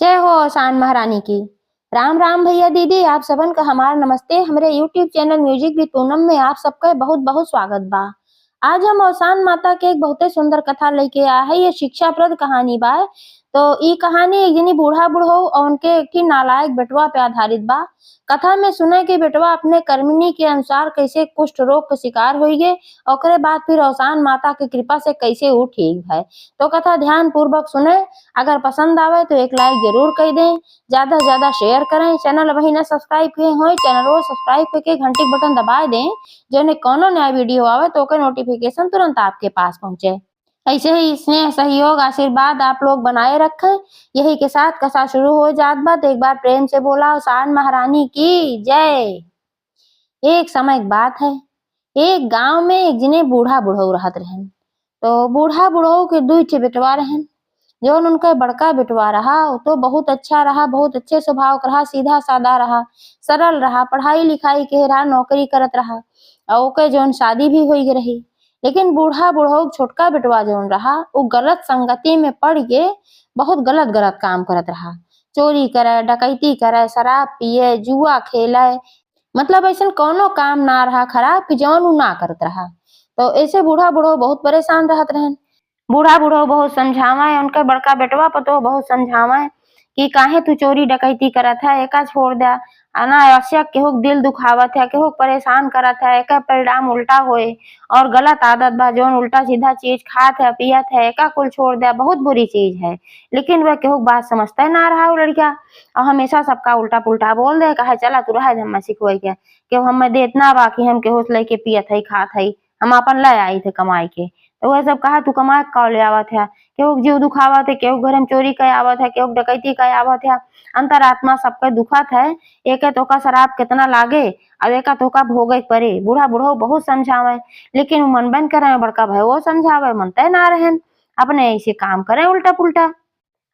जय हो आसान महारानी की। राम राम भैया दीदी, आप सबन का हमार नमस्ते। हमारे YouTube channel music with Poonam में आप सबका बहुत बहुत स्वागत बा। आज हम औसान माता के एक बहुते सुंदर कथा लेके आया है। ये शिक्षाप्रद कहानी बा। तो ई कहानी एक जनी बूढ़ा बुढ़ऊ और उनके एक ठी नालायक बेटवा पे आधारित बा। कथा में सुने कि बेटवा अपने कर्मनी के अनुसार कैसे कुष्ठ रोग का शिकार हुई गे, ओकरे बाद फिर औसान माता की कृपा से कैसे वो ठीक है। तो कथा ध्यान पूर्वक सुने। अगर पसंद आवे तो एक लाइक जरूर कर दें, ज्यादा से ज्यादा शेयर करें। चैनल अभी न सब्सक्राइब किए हो, चैनल को सब्सक्राइब करके घंटी के बटन दबा दें, जो ने कोनो नया वीडियो आवे तो ओके नोटिफिकेशन तुरंत आपके पास पहुंचे। ऐसे ही स्नेह सहयोग आशीर्वाद आप लोग बनाए रखें। यही के साथ कथा शुरू हो जात बा। तो एक बार प्रेम से बोला औसान महारानी की जय। एक समय की बात है, एक गांव में एक जने बूढ़ा बुढ़ऊ रहत रहन। तो बूढ़ा बुढ़ऊ के दू ठे बेटवा रहन। जो उनका बड़का बेटवा रहा वो तो बहुत अच्छा रहा, बहुत अच्छे स्वभाव का रहा, सीधा साधा रहा, सरल रहा, पढ़ाई लिखाई के रहा, नौकरी करत रहा और ओके जोन शादी भी हुई रही। लेकिन बूढ़ा बुढ़ऊ छोटका बेटवा जोन रहा वो गलत संगति में पड़ के बहुत गलत गलत काम करत रहा। चोरी करे, डकैती करे, शराब पिए, जुआ खेले, मतलब ऐसा कोनो काम ना रहा खराब कि जौन उ ना करत रहा। तो ऐसे बूढ़ा बुढ़ऊ बहुत परेशान रहत रहन। बूढ़ा बुढ़ऊ बहुत समझावे, उनके बड़का बेटवा पतो बहुत समझावे कि काहे तू चोरी डकैती करत है, एका छोड़ दे। अनावश्यक केहू दिल दुखावत है, केहू परेशान करत है, एका परिणाम उल्टा होए और गलत आदत बा जोन उल्टा सीधा चीज खात है पियत है, एका कुल छोड़ दे, बहुत बुरी चीज है। लेकिन वह केहू बात समझता ना रहा वो लड़का और हमेशा सबका उल्टा पुल्टा बोल दे। कहे चला तू रह हम सिखवे के केहू हमें दे इतना बा कि हम केहू से लेके पियत है खात है, हम अपन ले आई थे कमाई के। तो वह सब कहा तू कमा के ले आवत है, केहू जीव दुखावत है, केहू घर में चोरी कर आवत है, केहू डकैती कर आवत है। अंतरात्मा सबके दुखत है। एक तोका शराब कितना लागे अब एक तोका भोगे परे। बूढ़ा बुढ़ऊ बहुत समझावे लेकिन मन बन करे। बड़का भाई वो समझावे मनते ना रहन, अपने ऐसे काम करे उल्टा पुल्टा।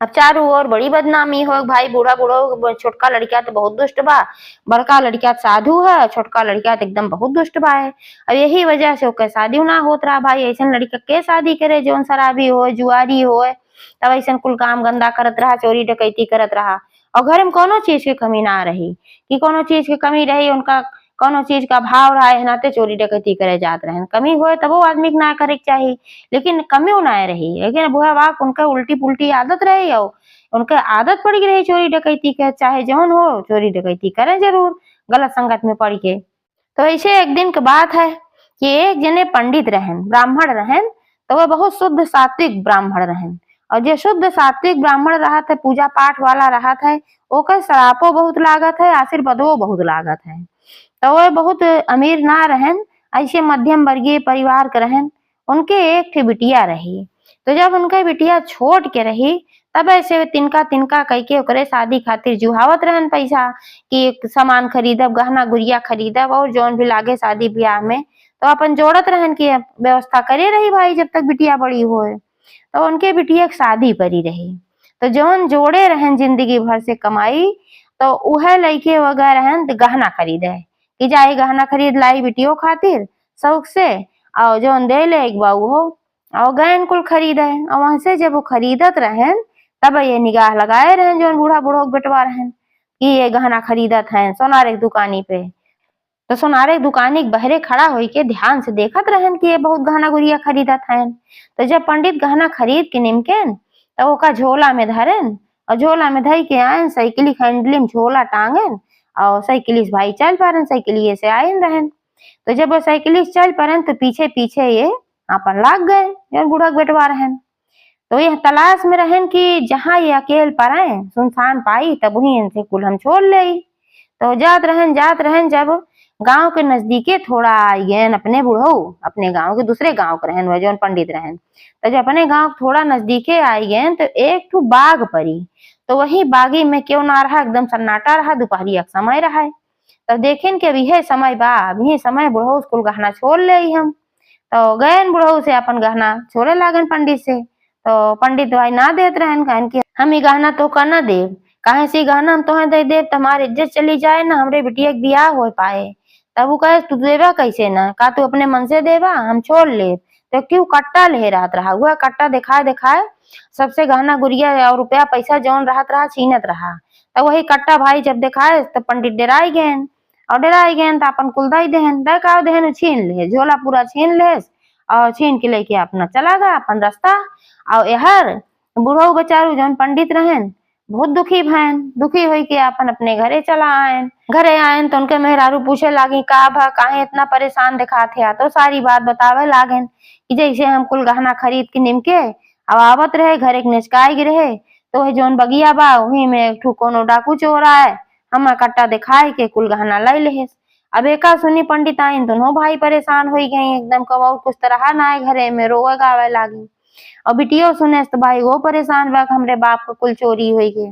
अब चारों ओर बड़ी बदनामी हो भाई। बूढ़ा बुढ़ऊ छोटका लड़का तो बहुत दुष्ट बा, बड़का लड़का साधु है, छोटका लड़का तो एकदम बहुत दुष्ट बा है। अब यही वजह से ओके शादी ना होत रहा भाई। ऐसा लड़का के शादी करे जोन शराबी हो, जुआरी हो, तब ऐसा कुल काम गंदा करत रहा, चोरी डकैती करत रहा। और घर में कोनो चीज की कमी ना रही कि कोनो चीज की कमी रही, उनका कोनो चीज का भाव रहा है नाते चोरी डकैती करे जात रहे। कमी हो तब वो आदमी के ना करे के चाहिए, लेकिन कमी ना रही। लेकिन बुआ बाप उनका उल्टी पुल्टी आदत रही और उनका आदत पड़ गई रही चोरी डकैती के। चाहे जौन हो चोरी डकैती करें जरूर, गलत संगत में पड़ के। तो ऐसे एक दिन की बात है कि एक जने पंडित रहन, ब्राह्मण रहन। तो वह बहुत शुद्ध सात्विक ब्राह्मण रहन और जो शुद्ध सात्विक ब्राह्मण रहा था, पूजा पाठ वाला रहा था, ओकर श्रापो बहुत लागत है, आशीर्वादो बहुत लागत है। तो वह बहुत अमीर ना रहन, ऐसे मध्यम वर्गीय परिवार के रहन। उनके एक ठी बिटिया रही। तो जब उनके बिटिया छोट के रही तब ऐसे तिनका तिनका कह के ओकरे शादी खातिर जुहावत रहन पैसा कि सामान खरीदब, गहना गुड़िया खरीदब और जौन भी लागे शादी ब्याह में। तो अपन जोड़त रहन की व्यवस्था करे रही भाई जब तक बिटिया बड़ी होए। तो उनके बिटिया की शादी पड़ी रही। तो जौन जोड़े रहन जिंदगी भर से कमाई, तो उहे लइके वगैरह रहन गहना खरीदे कि जाई गहना खरीद लाई बिटियों खातिर शौक से। और जौन दे ले एक बाऊ हो और गहन कुल खरीदे। और वहां से जब वो खरीदत रहन तब ये निगाह लगाए रहन जौन बूढ़ा बूढ़ो बेटवा रहन कि ये गहना खरीदत है सोनारे की दुकानी पे। तो सोनारे की दुकानी के बहरे खड़ा होई के ध्यान से देखत रहन कि ये बहुत गहना गुड़िया खरीदत है। तो जब पंडित गहना खरीद के निमकेन तो ओका झोला में धरेन और झोला में धई के आयन, साइकिल हैंडली में झोला टांगेन और साइकिल भाई चल पारन, साइकिल से आयन रहन। तो जब वो साइकिल चल पारन तो पीछे पीछे ये अपन लाग गए जौन बूढ़ा बेटवा रहन। तो यह तलाश में रहन कि जहाँ ये अकेल पाए सुनसान पाई तब वही इनसे कुल हम छोड़ ले। तो जात रहन जब गांव के नजदीके थोड़ा आई गए अपने बूढ़ऊ, अपने गांव के दूसरे गांव के रहन वह जौन पंडित रहन। तो जब अपने गांव थोड़ा नजदीके आई गए तो एक ठू बाग पड़ी। तो वही बागी में क्यों ना रहा, एकदम सन्नाटा रहा, दोपहरिया का समय रहा है। तो देखें कि अभी है समय बा, अभी समय बुढ़ऊ स्कूल गहना छोड़ ले हम। तो गए बुढ़ऊ से अपन गहना छोड़े लागन पंडित से। तो पंडित भाई ना देत रहन, कहन कि हम ये गहना तो का ना देव, काहे से गहना हम तो दे देव तो हमारी इज्जत चली जाए ना, हमरे बिटिया के बियाह हो पाए। तब वो कहे तू देवा कैसे ना, का तू अपने मन से देवा हम छोड़ ले, तो क्यों कट्टा ले रहत रहा, वह कट्टा दिखाए दिखाए सबसे गहना गुड़िया और रुपया पैसा जौन रहत रहा छीनत रहा। तो वही कट्टा भाई जब दिखाए तो पंडित डराई गए और डराई गए तो अपन कुल दई देहन दे का देहन छीन ले, झोला पूरा छीन ले और छीन के लेके अपना चला गया अपन रास्ता। और यहर बुढ़ऊ बेचारू जौन पंडित रहन बहुत दुखी भैन, दुखी हुई के अपन अपने घरे चला आयन। घरे आयन तो उनके मेहरारू पूछे लागी का भा काहे इतना परेशान दिखात है, तो सारी बात बतावे लागन कि जैसे हम कुल गहना खरीद के निमके अब आवत रहे घरे के निचकाई रहे तो वही जौन बगिया बा वही में एक ठू कोनो डाकू चोर आए, हम कट्टा दिखाई के कुल गहना लै लेहेस। अब एका सुनी पंडित आइन दोनों भाई परेशान हो गई एकदम, कब कुछ तरह ना आए घरे में रोवे गावे लागी। और बिटियो सुने तो भाई वो परेशान बा हमरे बाप को कुल चोरी हुई गई।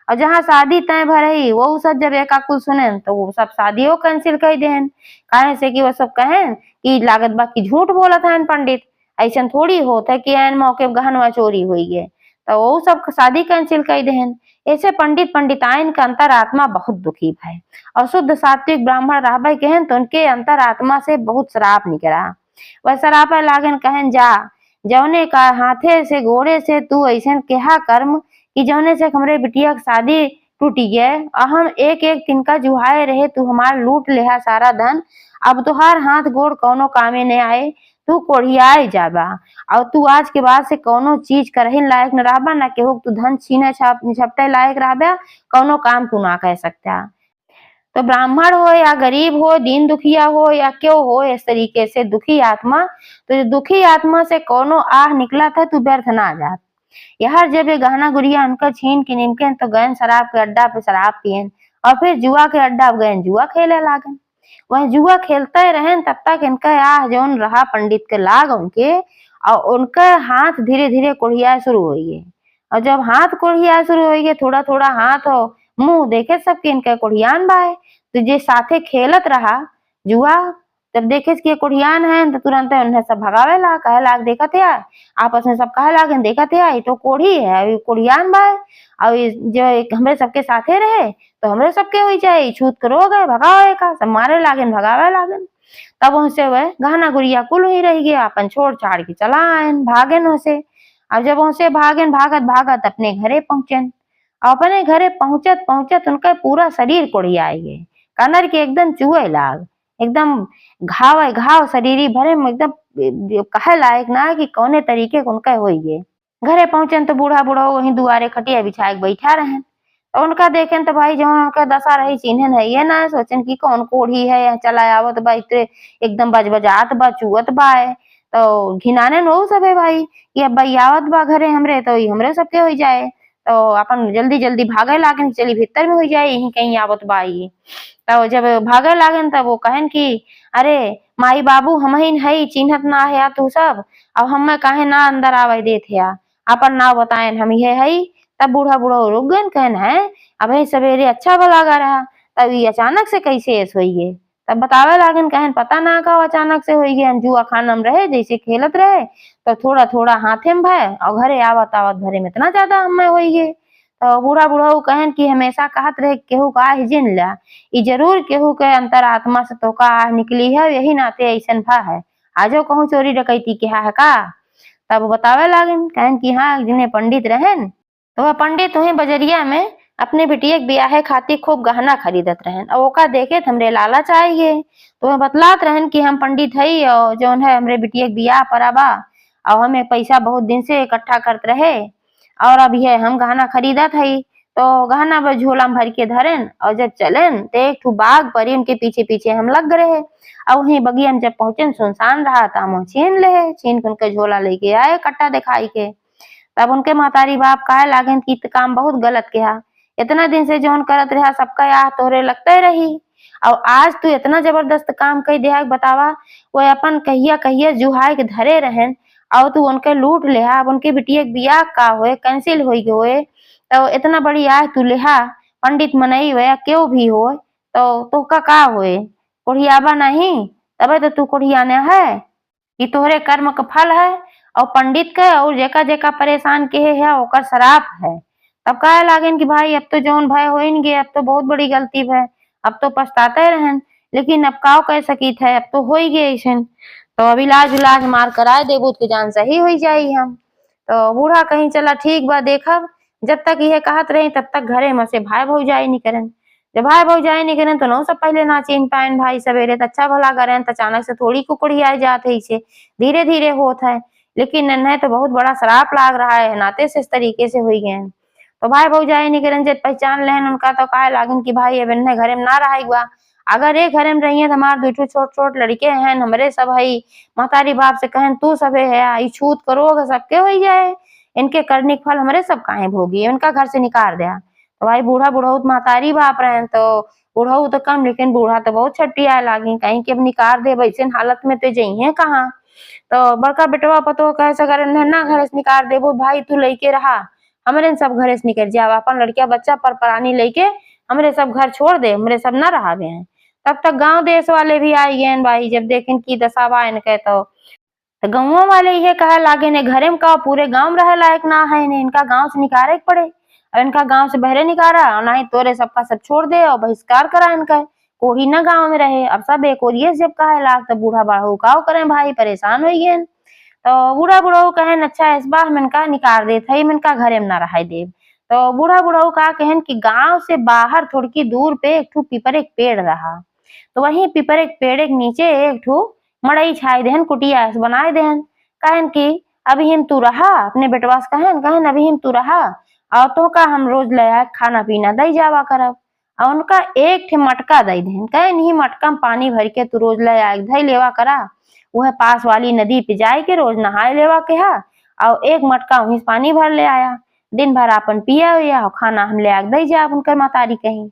और जहाँ शादी तय भरही वो सब जब एका कुल सुने तो वो सब शादियों कैंसिल कर देहन, काहे से कि वो सब कहें कि लागत बा की झूठ बोलत है पंडित, ऐसा थोड़ी होता है कि एन मौके गहनवा चोरी हुई है, तो वो सब शादी कैंसिल कर देहन। ऐसे पंडित पंडिताइन का अंतरात्मा बहुत दुखी है और शुद्ध सात्विक ब्राह्मण रहबे कहन तो उनके अंतरात्मा से बहुत श्राप निकला। वह श्राप लागन कहन जा जौने का हाथे से घोड़े से तू ऐसा केहा कर्म कि जौने से हमरे बिटिया की शादी टूटी गए और हम एक एक तिनका जुहाए रहे, तू हमार लूट लेहा सारा धन, अब तुहार हाथ गोड़ कौनो कामे नहीं आए, तू कोढ़ियाए जाबा और तू आज के बाद से कौनो चीज करहिन लायक न रहबा, न केहू तू धन छीने झपटे लायक रहबा, कौनो काम तू ना कह सकता। तो ब्राह्मण हो या गरीब हो, दीन दुखिया हो या क्यों हो, इस तरीके से दुखी आत्मा, तो दुखी आत्मा से कोनो आह निकला था तू व्यर्थ ना जात। यार जब ये गहना गुड़िया उनका छीन के निमके तो गए शराब के अड्डा पे शराब पियन और फिर जुआ के अड्डा गए जुआ खेले लागन। वह जुआ खेलते रहे तब तक इनका आह जौन रहा पंडित के लाग उनके और उनका हाथ धीरे धीरे कोढ़िया शुरू हो गए। और जब हाथ कोढ़िया शुरू हो गए थोड़ा थोड़ा हाथ हो मुंह देखे सबके इनके कोढ़ियान बाय, तो जे साथे खेलत रहा जुआ जब देखे कि कोढ़ियान है तो तुरंत उन्हें सब भगावे ला कहे लाग देखत है आपस में सब कहे लागे देखत है ये तो कोढ़ी है कोढ़ियान बाय और जो हमरे सबके साथे रहे तो हमरे सबके हो जाए छूत करो गए भगावे का सब मारे लागन भगावे लागन। तब उनसे वह गहना गुड़िया कुल ही रह गया अपन छोड़ छाड़ के चला आयन भागन उसे। अब जब उनसे भागन भागत भागत अपने घरे पहुंचन, अपने घरे पहुंचत पहुंचत उनका पूरा शरीर कोढ़ियाई गए, कनर के एकदम चुहे लाग, एकदम घाव घाव शरीर भरे में एकदम कहे लायक ना कि कौने तरीके के उनका हो गए। घरे पहुंचन तो बूढ़ा बूढ़ा वही दुआरे खटिया बिछाए बैठा रहन, तो उनका देखें तो भाई जो उनका दशा रही चिन्हन है ये ना सोचन की कौन कोढ़ी है या चला आवत बा इतने एकदम बज बजात बा चुअत बा तो घिनाने वो सब है भाई कि अब भाई आवत बा घरे हमरे तो हमरे सबके हो जाए, तो अपन जल्दी जल्दी भागे लागन चली भीतर में हो जाए यही कहीं आवत बा। तो जब भागे लागन तब वो कहन कि अरे माई बाबू हम ही है चिन्हत ना है तू सब, अब हम काहे ना अंदर आवे देत है अपन ना बताएन हम ये है। तब बूढ़ा बूढ़ा रुक गए कहन है अब सवेरे अच्छा भला गा रहा तब ये अचानक से कैसे ऐस हुई है। तब बतावे लागन कहन पता ना का अचानक से हुई है, जुआ खाना में रहे जैसे खेलत रहे तो थोड़ा थोड़ा हाथे में भय और घरे आवत आवत भरे में इतना ज्यादा हमें हुई है। तो बूढ़ा बूढ़ा कहन कि हमेशा कहत रहे केहू का आह जिन ला ई जरूर केहू के अंतरात्मा से तो का आह निकली है, यही नाते ऐसन भा है आजो कहूँ चोरी डकैती के है का। तब बतावे लागन कहन कि हाँ जिन्हें पंडित रहन तो वह पंडित वही बजरिया में अपने बिटिया के ब्याहे खातिर खूब गहना खरीदत रहन और ओका देखे हमरे लालच आइए तो वह बतलात रहन कि हम पंडित हई और जौन है हमरे बिटिया के ब्याह पराबा और हमें पैसा बहुत दिन से इकट्ठा करत रहे और अब ये हम गहना खरीदत हई तो गहना पर झोला में भर के धरेन और जब चलेन तो एक ठू बाघ परी उनके पीछे पीछे हम लग रहे और वहीं बगिया में जब पहुंचे सुनसान रहा तो हम छीन ले छीन के उनके झोला लेके आए कट्टा दिखाई के। तब उनके महतारी बाप कहे लागन की काम बहुत गलत किया, इतना दिन से जौन करत रहा सबका याह तोरे लगते रही और आज तू इतना जबरदस्त काम कई दिया बतावा वो अपन कहिया कहिया जुहाई के धरे रहन और तू उनके लूट ले अब उनके बिटिया के बियाह का होए कैंसिल हो गए तो इतना बड़ी आह तू लेहा पंडित मनई हुए क्यों भी हो तो का होए कोढ़ियाबा नहीं तबे तो तू कोढ़ियाने है कि तोहरे कर्म का फल है और पंडित के और जेका जेका परेशान के है ओकर शराप है। तब कहे लागन कि भाई अब तो जौन भय हो ही गए अब तो बहुत बड़ी गलती है अब तो पछताते रहन लेकिन अब काव कह सकी थे अब तो हो ही गए ऐसन। तो अब इलाज उलाज मार कराए देबू के जान सही हो जाई हम। तो बूढ़ा कहीं चला ठीक बा देखब, जब तक यह कहत रही तब तक घरे में से भाई भौजाई नहीं करन। जब भाई भौजाई नहीं करन तो नौ सब पहले ना चिन्ह पाइन भाई सवेरे तो अच्छा भला करें तो अचानक से थोड़ी कुकड़ी आ जात है, इसे धीरे धीरे होत है। लेकिन नन्हे तो बहुत बड़ा श्राप लाग रहा है, नाते से इस तरीके से हुई गए। तो भाई भौजाई नहीं करन जब पहचान लेन उनका तो काहे लागन की भाई अब इन्हें घरे में ना रहा हुआ। अगर एक घरे में रही है तो हमारे दो छोट छोट लड़के हैं, हमरे सब है महतारी बाप से कहन तू सबे है आई छूत करोगे सबके हो जाए, इनके करने के फल हमारे सब काहे भोगी, उनका घर से निकाल दिया। तो भाई बूढ़ा बुढ़ऊ महतारी बाप रहे तो बुढ़ऊ तो कम, लेकिन बूढ़ा तो बहुत छट्टी आए लागी कहीं के अब निकाल दे वैसे हालत में तो जइए कहाँ। तो बड़का बेटवा पतो कहे सगर ना घर से निकाल देबो भाई तू लेके रहा, हमरे सब घरे से निकल जाओ अपन लड़किया बच्चा पर प्राणी लेके हमरे सब घर छोड़ दे, हमरे सब न रहा गए हैं। तब तक गांव देश वाले भी आई गए भाई, जब देखें की दशा बा इनके तो गाँव वाले ये कहे लागे ने घरे में का पूरे गांव में रहे लायक ना है, ने इनका गांव से निकाले के पड़े। अब इनका गांव से बहरे निकाला और ना ही तोरे सबका सब छोड़ दे और बहिष्कार करा इनका, कोई ना गांव में रहे। अब सब एक ओरिये जब कहे लाग तो बूढ़ा बाढ़ू काव करें भाई परेशान हो गए। तो बूढ़ा बुढ़ऊ कहन अच्छा इस बार इनका निकाल दे थे इनका घरे में ना रहा देव। तो बूढ़ा बुढ़ऊ का कहन कि गांव से बाहर थोड़ी दूर पे एक ठू पीपर एक पेड़ रहा, तो वही पीपर एक पेड़ के नीचे एक ठू मड़ई छाई देहन कुटिया बनाए देहन। कहन की अभी हम तू रहा अपने बेटवा से कहन कहन अभी हम तू रहा और तो का हम रोज ले आए खाना पीना दई जावा करब। और उनका एक ठे मटका दई देहन कहन ही मटका में पानी भर के तू रोज ले आए धई लेवा करा, वह पास वाली नदी पे जाए के रोज नहाए लेवा के हा और एक मटका वहीं पानी भर ले आया, दिन भर अपन पिया हुआ और खाना हम ले आग दई जा उनकर महतारी कहीं।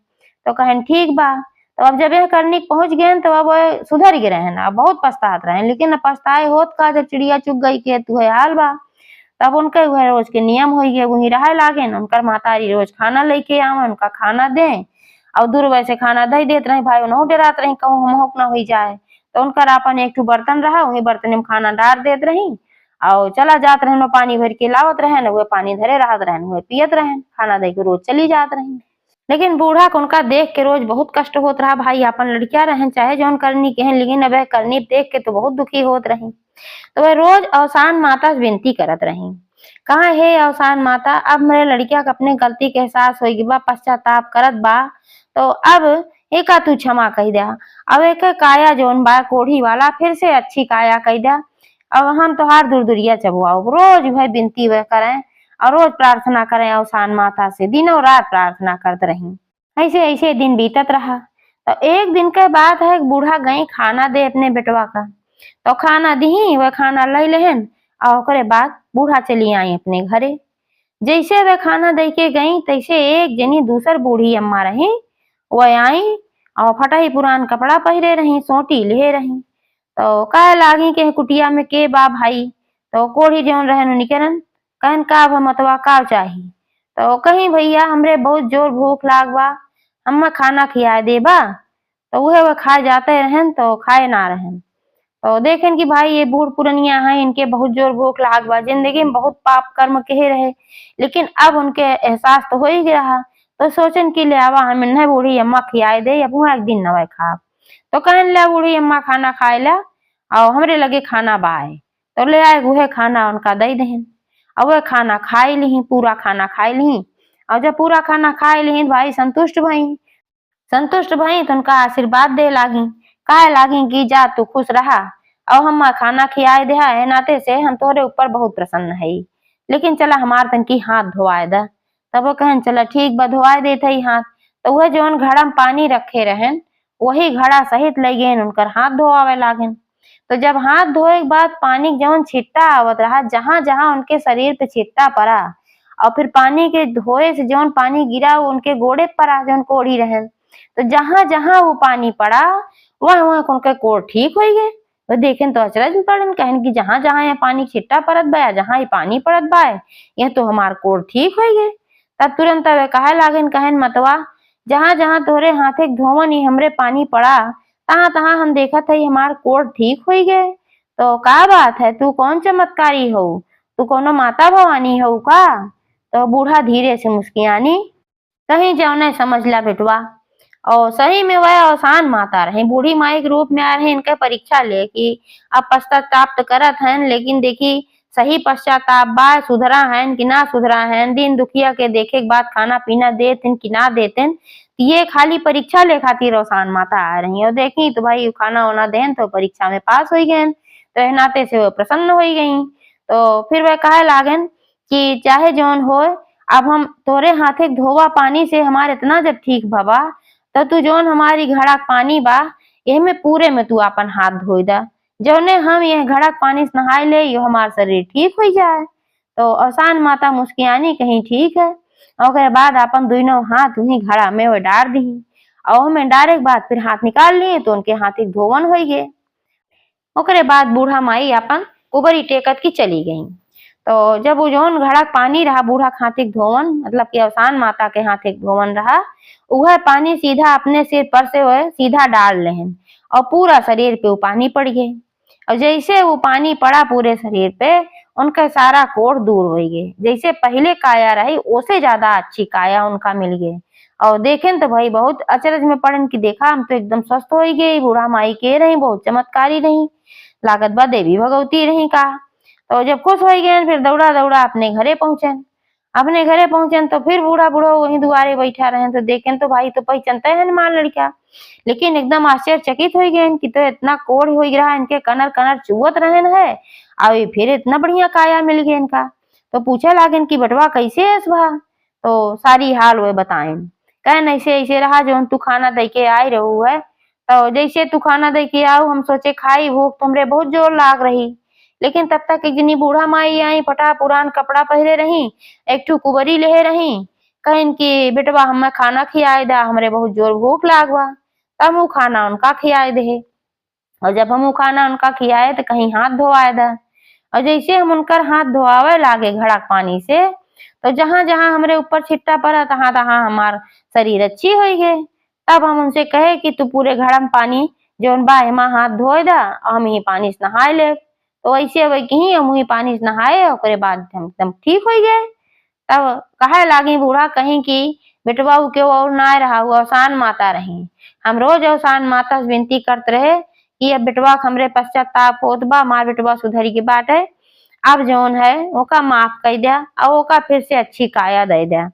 तो कहन ठीक बा। तो अब जब यह करने पहुंच गए तो अब सुधर गए रहन, अब बहुत पछतात रहे, लेकिन पछताए होत का जब चिड़िया चुग गई के तू है हाल बा। तब उनके वह रोज के नियम हो गए वही रहे लागे, उनकर महतारी रोज खाना लेके आवे उनका खाना दे और दूर वैसे खाना दही देते रहे भाई उन्हों डरात रही कहूँ महक ना हो जाए। तो उनकर अपन एक ठू बर्तन रहा वही बर्तन में खाना डाल देते रही और चला जात रहन पानी भर के लावत रहन, वह पानी धरे रहत रहन वह पियत रहन, खाना दे के रोज चली जात रही। लेकिन बूढ़ा को उनका देख के रोज बहुत कष्ट होत रहा भाई, अपन लड़किया रहन चाहे जौन करनी कहें, लेकिन अब करनी देख के तो बहुत दुखी होत रही। तो वह रोज अवसान माता से विनती करत रही, कहा हे अवसान माता अब मेरे लड़किया का अपने गलती के एहसास हो बा पश्चाताप करत बा, तो अब एका तू क्षमा कही दिया। अब एक काया जौन बा कोढ़ी वाला फिर से अच्छी काया कही दिया। अब हम तोहार दूर दूरिया चबुआओ रोज वह विनती वह करें और रोज प्रार्थना करें अवसान माता से, दिनों रात प्रार्थना करते रही। ऐसे ऐसे दिन बीतत रहा। तो एक दिन के बाद है बूढ़ा गई खाना दे अपने बेटवा का, तो खाना दी वह खाना ले लेहन और ओकरे बाद बूढ़ा चली आई अपने घरे। जैसे वह खाना दे के गई तैसे एक जनी दूसर बूढ़ी अम्मा रही वह आई और फटा ही पुरान कपड़ा पहरे रही सोटी ले रही। तो कहे लागी के कुटिया में के बा भाई, तो कोढ़ी जौन रहन निकरन कहन का मतवा का चाही। तो कहीं भैया हमरे बहुत जोर भूख लाग बा हम खाना खिया देबा, तो वह खाए जाते रहन तो खाए ना रहन। तो देखें कि भाई ये बूढ़ पुरनिया हैं इनके बहुत जोर भूख लाग बा, जिंदगी में बहुत पाप कर्म कहे रहे लेकिन अब उनके एहसास तो हो ही रहा। तो सोचन कि ले आवा हम इन्हें बूढ़ी अम्मा खियाए दे अब एक दिन नवा खा। तो कहन ले बूढ़ी अम्मा खाना खाए ला और हमरे लगे खाना बाए, तो ले आए वह खाना उनका दई दहन और वह खाना खाई ली पूरा खाना खाई ली। और जब पूरा खाना खाई ली भाई संतुष्ट भई तो उनका आशीर्वाद दे लागी, कहे लागी कि जा तू खुश रहा और हम खाना खियाए दे है नाते से हम तोरे ऊपर बहुत प्रसन्न है, लेकिन चला हमार तन की हाथ धोआए दा। तब वो कहन चला ठीक बा धोआए देते ही हाथ। तो वह जौन घड़ा में पानी रखे रहन वही घड़ा सहित ले गए उनकर हाथ धोआवे लागन। तो जब हाथ धोए के बाद पानी जौन छिट्टा आवत रहा जहां जहां उनके शरीर पे छिट्टा पड़ा और फिर पानी के धोए से जौन पानी गिरा वो उनके गोड़े पड़ा जौन कोढ़ी रहन। तो जहां जहां वो पानी पड़ा वह वह उनके कोढ़ ठीक हो गए। वो देखें तो अचरज में पड़न कहन कि जहां जहां ये पानी छिट्टा पड़त बा जहां ये पानी पड़त बा यह तो हमार कोढ़ ठीक हो गए। तब तुरंत वे कहे लागन कहन मतवा जहां जहां तोरे हाथे धोवन ही हमरे पानी पड़ा तहां तहां हम देखत है हमार कोढ़ ठीक हो गए। तो का बात है तू कौन चमत्कारी हो, तू कोनो माता भवानी हो का। तो बूढ़ा धीरे से मुस्कियानी कहीं जौने समझ ला बेटवा और सही में वह अवसान माता रहे, बूढ़ी माई के रूप में आ रहे इनके परीक्षा ले कि अब पश्चाताप तो करत हैं, लेकिन देखी सही पश्चाताप बा, सुधरा है कि ना सुधरा है, दिन दुखिया के देखे के बाद खाना पीना देते कि ना देते, ये खाली परीक्षा ले खातिर अवसान माता आ रही। और देखी तो भाई खाना वाना देन तो परीक्षा में पास हो गए, तो एह नाते से वो प्रसन्न हो गई। तो फिर वह कहे लागन कि चाहे जौन हो, अब हम तोरे हाथे धोवा पानी से हमारे इतना जब ठीक भवा, तो तू जौन हमारी घड़ा पानी बा एमे पूरे में तू अपन हाथ धोई दा, जौने हम यह घड़ा पानी से नहाए ले यो हमार शरीर ठीक हो जाए। तो अवसान माता मुस्कियानी कहीं ठीक है, और बाद अपन दोनों हाथ वही घड़ा में वो डार दी, और में डारे के बाद फिर हाथ निकाल लिए तो उनके हाथ एक धोवन हो गए। ओकरे बाद बूढ़ा माई अपन कुबरी टेकत की चली गई। तो जब वो जौन घड़ा पानी रहा बूढ़ा खातिक धोवन, मतलब कि अवसान माता के हाथ एक धोवन रहा, वह पानी सीधा अपने सिर पर से वह सीधा डाल लेहन और पूरा शरीर पे वो पानी पड़ गए। और जैसे वो पानी पड़ा पूरे शरीर पे, उनका सारा कोढ़ दूर हो गए, जैसे पहले काया रही उससे ज्यादा अच्छी काया उनका मिल गए। और देखें तो भाई बहुत अचरज में पड़न की देखा हम तो एकदम स्वस्थ हो गई, बूढ़ा माई के रही बहुत चमत्कारी रही, लागत बा देवी भगवती रही का। तो जब खुश हो गए फिर दौड़ा दौड़ा अपने घरे पहुंचन। अपने घरे पहुंचन तो फिर बूढ़ा बूढ़ा वहीं दुआरे बैठा रहे, तो देखें तो भाई तो पहचानते हैं मां लड़का, लेकिन एकदम आश्चर्यचकित हो गए कि तो इतना कोढ़ हो रहा इनके कनर कनर चुवत रहन है, और फिर इतना बढ़िया काया मिल गया इनका। तो पूछे लागन कि बटवा कैसे है इस बा, तो सारी हाल वे बताएं। कहन ऐसे ऐसे रहा जो तू खाना दे के आई रहू है, तो जैसे तू खाना दे के आओ हम सोचे खाई, भूख तुमरे बहुत जोर लाग रही, लेकिन तब तक एक जनी बूढ़ा माई आई, फटा पुरान कपड़ा पहरे रही, एक ठू कुबरी ले रही, कहन कि बेटवा हमें खाना खियाए दा, हमरे बहुत जोर भूख लागवा। तब वो खाना उनका खियाए दे, और जब हम वो खाना उनका खियाए तो कहीं हाथ धोआए दा, और जैसे हम उनकर हाथ धोआवे लागे घड़ा पानी से, तो जहां जहां हमरे ऊपर छिट्टा पड़ा तहां तहां हमार शरीर अच्छी हो गए। तब हम उनसे कहे कि तू पूरे घड़ा में पानी जौन बा एमा हाथ धोए दा, हम ही पानी से नहाए ले। तो ऐसे वही कहीं हम ही पानी से नहाए, ओकरे बाद हम एकदम ठीक हो गए। तब कहे लागी बूढ़ा कहीं कि बेटवा के और ना रहा, वो अवसान माता रही, हम रोज अवसान माता से विनती करते रहे कि अब बेटवा हमरे पश्चाताप होत बा, मार बेटवा सुधरी की बात है, अब जौन है ओका माफ कर दिया और ओका फिर से अच्छी काया दे दिया।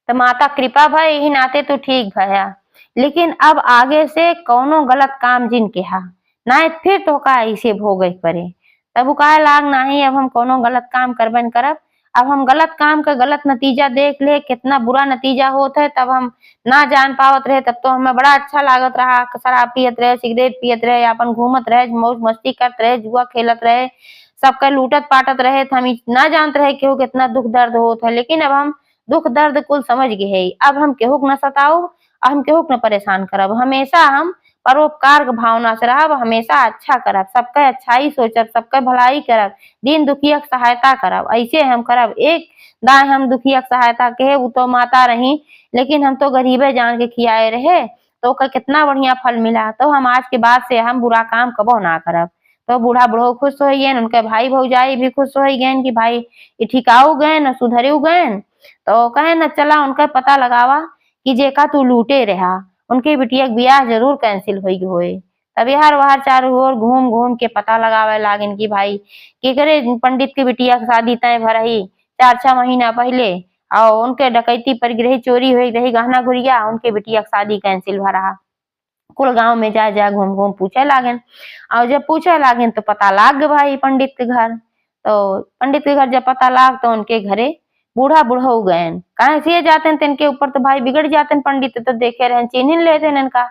तो माता कृपा भय यही नाते तो ठीक भया, लेकिन अब आगे से कौनो गलत काम जिन के हा ना फिर तो का ऐसे भोग पड़े। तब वो कहे लाग नहीं अब हम कोनो गलत काम करबन करब, अब हम गलत काम का गलत नतीजा देख ले कितना बुरा नतीजा होता है, तब हम ना जान पावत रहे, तब तो हमें बड़ा अच्छा लागत रहा, शराब पियत रहे, सिगरेट पियत रहे, अपन घूमत रहे, मौज मस्ती करत रहे, जुआ खेलत रहे, सबका लूटत पाटत रहे, तो हम ना जानते रहे केहू कितना दुख दर्द होता है। लेकिन अब हम दुख दर्द कुल समझ गए है, अब हम केहू न सताओ, हम केहू न परेशान करब, हमेशा हम परोपकार के भावना से रहब, हमेशा अच्छा करब, सबका अच्छाई सोचब, सबका भलाई करब, दीन दुखिया के सहायता करब, ऐसे हम करब। एक दाएं हम दुखिया के सहायता के वो तो माता रही, लेकिन हम तो गरीबे जान के खियाए रहे, तो ओका कितना बढ़िया फल मिला, तो हम आज के बाद से हम बुरा काम कबो ना करब। तो बूढ़ा बुढ़ो खुश हो गए, उनके भाई भौजाई भी खुश हो गए कि भाई ये ठिकाऊ गए न सुधरे गए। तो कहे न चला उनका पता लगावा कि जेका तू लूटे रहा उनके बिटिया के ब्याह जरूर कैंसिल होए। तब यार वहां चारों ओर घूम घूम के पता लगावे लागिन कि भाई के करे पंडित के बिटिया की शादी तय भरही 4-6 महीना पहले, और उनके डकैती पर गिरही चोरी हुई रही गहना गुड़िया, उनके बिटिया की शादी कैंसिल भरा। कुल गांव में जा जा घूम घूम पूछे लागन, और जब पूछे लागन तो पता लाग गए भाई पंडित के घर। तो पंडित के घर जब पता लाग तो उनके घरे बूढ़ा बुढ़ऊ गए, कहे से जाते हैं इनके ऊपर तो भाई बिगड़ जाते हैं, पंडित तो देखे रहे चिन्ह लेते हैं इनका।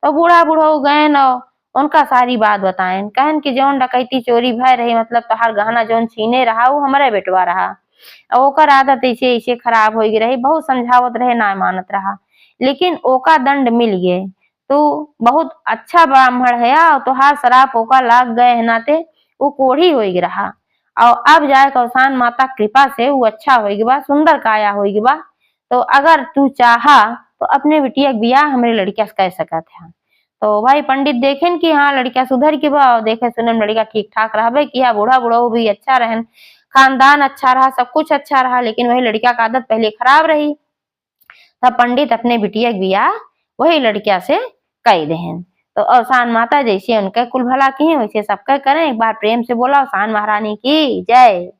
तो बूढ़ा बुढ़ऊ गए और उनका सारी बात बताएं, कहन कि जौन डकैती चोरी भय रही, मतलब तोहार गहना जौन छीने रहा वो हमारे बेटवा रहा, और ओकर आदत ऐसे ऐसे खराब हो रही, बहुत समझावत रहे ना मानत रहा, लेकिन ओका दंड मिल गए। तो बहुत अच्छा ब्राह्मण है, और तोहार शराब ओका लाग गए है नाते वो कोढ़ी हो रहा, और अब जाए अवसान माता कृपा से वो अच्छा होगी बा, सुंदर काया होगी बा। तो अगर तू चाहा तो अपने बिटिया बियाह हमारे लड़किया से कह सकत है। तो भाई पंडित देखें कि हाँ लड़किया सुधर की बा, और देखे सुने लड़किया ठीक ठाक रहा किया, बूढ़ा बुढ़ऊ भी अच्छा रहन, खानदान अच्छा रहा, सब कुछ अच्छा रहा, लेकिन वही लड़किया का आदत पहले खराब रही। तब पंडित अपने बिटिया बियाह वही लड़किया से कही देहन। तो अवसान माता जैसे उनके कुल भला की वैसे सबके करें। एक बार प्रेम से बोला अवसान महारानी की जय।